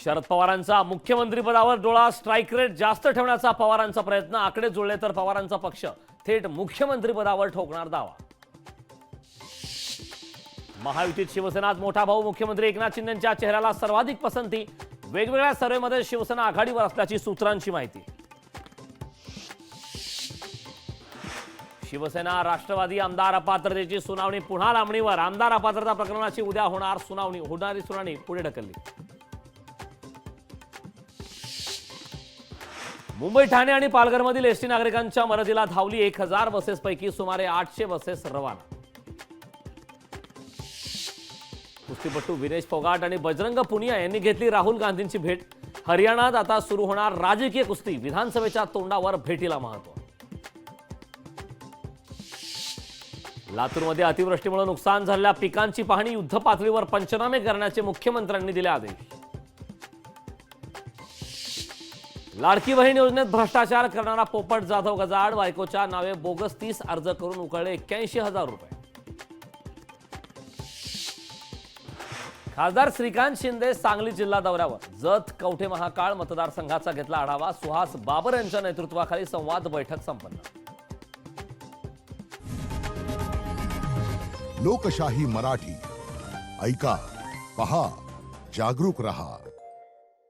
शरद पवारांचा मुख्यमंत्रीपदावर डोळा, strike rate जास्त ठेवण्याचा पवारांचा प्रयत्न, आकडे जुळले तर पवारांचा पक्ष थेट मुख्यमंत्रीपदावर ठोकणार दावा. महायुतीत शिवसेनात मोठा भाऊ मुख्यमंत्री एकनाथ शिंदेंच्या चेहऱ्याला सर्वाधिक पसंती, वेगवेगळ्या सर्वेमध्ये शिवसेना आघाडीवर असल्याची सूत्रांची माहिती. शिवसेना राष्ट्रवादी आमदार अपात्रतेची सुनावणी पुन्हा लांबणीवर, आमदार अपात्रता प्रकरणाची उद्या होणारी सुनावणी पुढे ढकलली. मुंबई, ठाणे आणि पालघरमधील एसटी नागरिकांच्या मदतीला धावली. 1000 बसेसपैकी सुमारे 800 बसेस रवाना. कुस्तीपटू विनेश फोगाट आणि बजरंग पुनिया यांनी घेतली राहुल गांधींची भेट. हरियाणात आता सुरू होणार राजकीय कुस्ती, विधानसभेच्या तोंडावर भेटीला महत्व. लातूरमध्ये अतिवृष्टीमुळे नुकसान झालेल्या पिकांची पाहणी, युद्ध पातळीवर पंचनामे करण्याचे मुख्यमंत्र्यांनी दिले आदेश. लाडकी बहीण योजनेत भ्रष्टाचार करणारा पोपट जाधव गजाआड, बायकोच्या नावे बोगस 30 अर्ज करून उकळले 81,000 रुपये. खासदार श्रीकांत शिंदे सांगली जिल्हा दौऱ्यावर. जत कवठे महाकाळ मतदारसंघाचा घेतला आढावा. सुहास बाबर यांच्या नेतृत्वाखाली संवाद बैठक संपन्न. लोकशाही मराठी ऐका, पहा, जागरूक रहा.